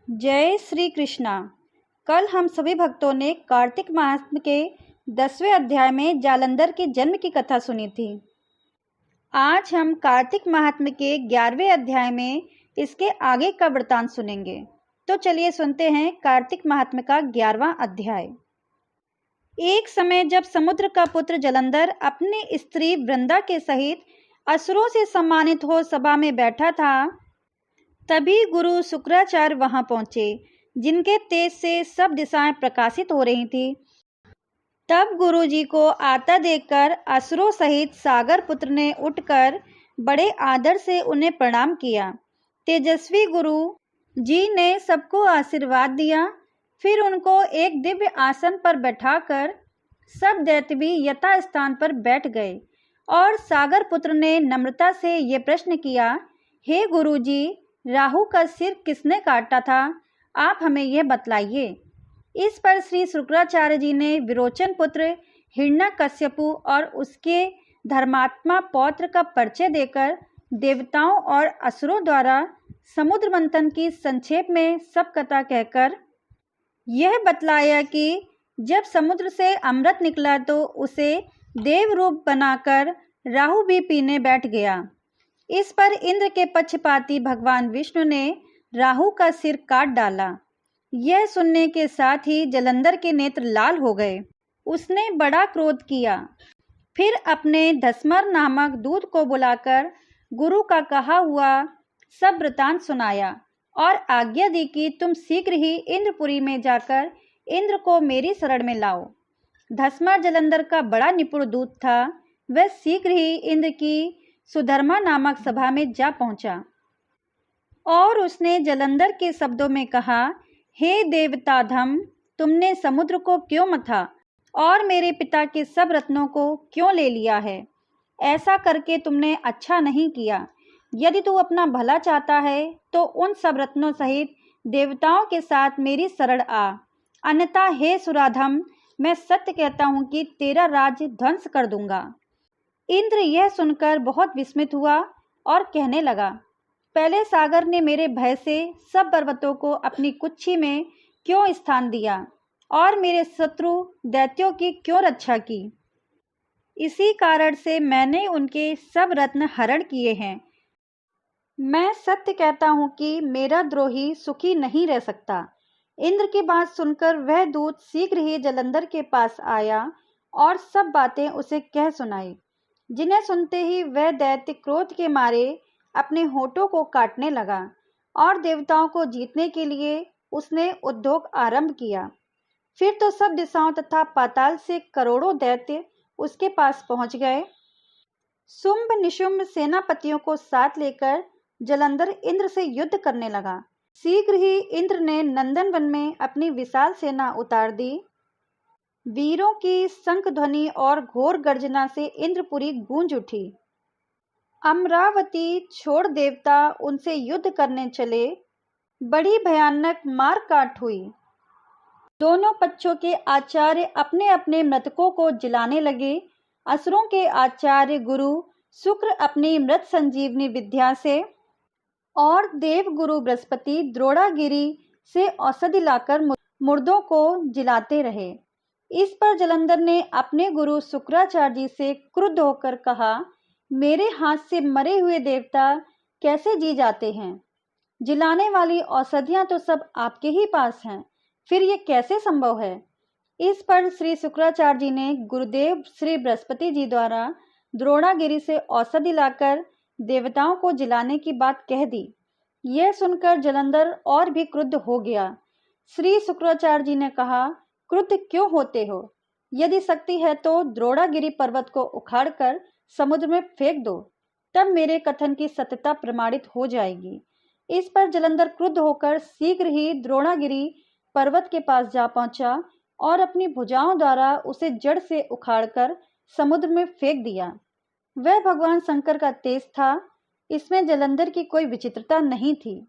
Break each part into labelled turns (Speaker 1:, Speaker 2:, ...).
Speaker 1: जय श्री कृष्णा। कल हम सभी भक्तों ने कार्तिक मास के 10वें अध्याय में जालंधर के जन्म की कथा सुनी थी। आज हम कार्तिक महात्म्य के 11वें अध्याय में इसके आगे का वृतांत सुनेंगे। तो चलिए सुनते हैं कार्तिक महात्म्य का 11वां अध्याय। एक समय जब समुद्र का पुत्र जालंधर अपनी स्त्री वृंदा के सहित असुरों से सम्मानित हो सभा में बैठा था, तभी गुरु शुक्राचार्य वहां पहुंचे, जिनके तेज से सब दिशाएं प्रकाशित हो रही थी। तब गुरु जी को आता देखकर असुरों सहित सागर पुत्र ने उठकर बड़े आदर से उन्हें प्रणाम किया। तेजस्वी गुरु जी ने सबको आशीर्वाद दिया। फिर उनको एक दिव्य आसन पर बैठाकर सब दैत्य भी यथा स्थान पर बैठ गए और सागर पुत्र ने नम्रता से ये प्रश्न किया, हे गुरु जी, राहु का सिर किसने काटा था? आप हमें यह बतलाइए। इस पर श्री शुक्राचार्य जी ने विरोचन पुत्र हिरण्यकश्यपु और उसके धर्मात्मा पौत्र का परिचय देकर देवताओं और असुरों द्वारा समुद्र मंथन की संक्षेप में सब कथा कहकर यह बतलाया कि जब समुद्र से अमृत निकला तो उसे देव रूप बनाकर राहु भी पीने बैठ गया। इस पर इंद्र के पक्षपाती भगवान विष्णु ने राहु का सिर काट डाला। यह सुनने के साथ ही जालंधर के नेत्र लाल हो गए। उसने बड़ा क्रोध किया। फिर अपने धस्मर नामक दूत को बुलाकर गुरु का कहा हुआ सब वृतांत सुनाया और आज्ञा दी कि तुम शीघ्र ही इंद्रपुरी में जाकर इंद्र को मेरी शरण में लाओ। धस्मर जालंधर का बड़ा निपुण दूत था। वह शीघ्र ही इंद्र की सुधर्मा नामक सभा में जा पहुंचा और उसने जालंधर के शब्दों में कहा, हे देवताधम, तुमने समुद्र को क्यों मथा और मेरे पिता के सब रत्नों को क्यों ले लिया है? ऐसा करके तुमने अच्छा नहीं किया। यदि तू अपना भला चाहता है तो उन सब रत्नों सहित देवताओं के साथ मेरी शरण आ, अन्यथा हे सुराधम, मैं सत्य कहता हूँ कि तेरा राज्य ध्वंस कर दूंगा। इंद्र यह सुनकर बहुत विस्मित हुआ और कहने लगा, पहले सागर ने मेरे भय से सब पर्वतों को अपनी कुक्षी में क्यों स्थान दिया और मेरे शत्रु दैत्यों की क्यों रक्षा की? इसी कारण से मैंने उनके सब रत्न हरण किए हैं। मैं सत्य कहता हूँ कि मेरा द्रोही सुखी नहीं रह सकता। इंद्र की बात सुनकर वह दूत शीघ्र ही जालंधर के पास आया और सब बातें उसे कह सुनाई, जिन्हें सुनते ही वह दैत्य क्रोध के मारे अपने होठों को काटने लगा और देवताओं को जीतने के लिए उसने उद्योग आरंभ किया। फिर तो सब दिशाओं तथा पाताल से करोड़ों दैत्य उसके पास पहुंच गए। शुंभ निशुंभ सेनापतियों को साथ लेकर जालंधर इंद्र से युद्ध करने लगा। शीघ्र ही इंद्र ने नंदनवन में अपनी विशाल सेना उतार दी। वीरों की शंख ध्वनि और घोर गर्जना से इंद्रपुरी गूंज उठी। अमरावती छोड़ देवता उनसे युद्ध करने चले। बड़ी भयानक मार काट हुई। दोनों पक्षों के आचार्य अपने अपने मृतकों को जिलाने लगे। असुरों के आचार्य गुरु शुक्र अपनी मृत संजीवनी विद्या से और देव गुरु बृहस्पति द्रोणागिरी से औषधि लाकर मुर्दों को जिलाते रहे। इस पर जालंधर ने अपने गुरु शुक्राचार्य जी से क्रुद्ध होकर कहा, मेरे हाथ से मरे हुए देवता कैसे जी जाते हैं? जिलाने वाली औषधियां तो सब आपके ही पास हैं, फिर ये कैसे संभव है? इस पर श्री शुक्राचार्य जी ने गुरुदेव श्री बृहस्पति जी द्वारा द्रोणागिरी से औषधि लाकर देवताओं को जिलाने की बात कह दी। यह सुनकर जालंधर और भी क्रुद्ध हो गया। श्री शुक्राचार्य जी ने कहा, क्रुद्ध क्यों होते हो? यदि शक्ति है तो द्रोणागिरी पर्वत को उखाड़कर समुद्र में फेंक दो, तब मेरे कथन की सत्यता प्रमाणित हो जाएगी। इस पर जालंधर क्रुद्ध होकर शीघ्र ही द्रोणागिरी पर्वत के पास जा पहुंचा और अपनी भुजाओं द्वारा उसे जड़ से उखाड़कर समुद्र में फेंक दिया। वह भगवान शंकर का तेज था। इसमें जालंधर की कोई विचित्रता नहीं थी।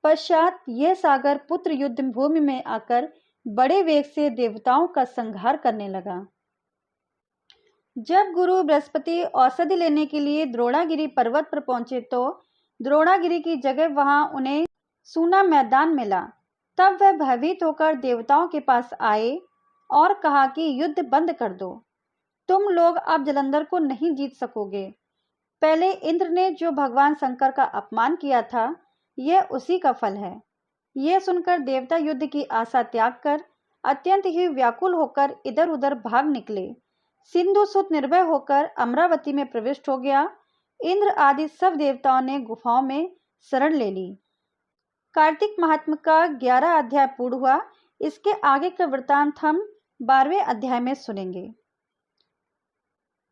Speaker 1: पश्चात यह सागर पुत्र युद्ध भूमि में आकर बड़े वेग से देवताओं का संहार करने लगा। जब गुरु बृहस्पति औषधि लेने के लिए द्रोणागिरी पर्वत पर पहुंचे तो द्रोणागिरी की जगह वहां उन्हें सूना मैदान मिला। तब वह भयभीत होकर देवताओं के पास आए और कहा कि युद्ध बंद कर दो, तुम लोग अब जलंधर को नहीं जीत सकोगे। पहले इंद्र ने जो भगवान शंकर का अपमान किया था, यह उसी का फल है। यह सुनकर देवता युद्ध की आशा त्याग कर अत्यंत ही व्याकुल होकर इधर उधर भाग निकले। सिंधु सुत निर्भय होकर अमरावती में प्रविष्ट हो गया। इंद्र आदि सब देवताओं ने गुफाओं में शरण ले ली। कार्तिक महात्म का 11 अध्याय पूर्ण हुआ। इसके आगे का वृतांत हम 12वें अध्याय में सुनेंगे।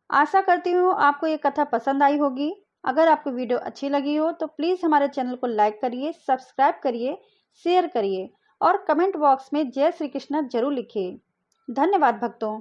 Speaker 1: आशा करती हूँ आपको ये कथा पसंद आई होगी। अगर आपको वीडियो अच्छी लगी हो तो प्लीज़ हमारे चैनल को लाइक करिए, सब्सक्राइब करिए, शेयर करिए और कमेंट बॉक्स में जय श्री कृष्ण जरूर लिखिए। धन्यवाद भक्तों।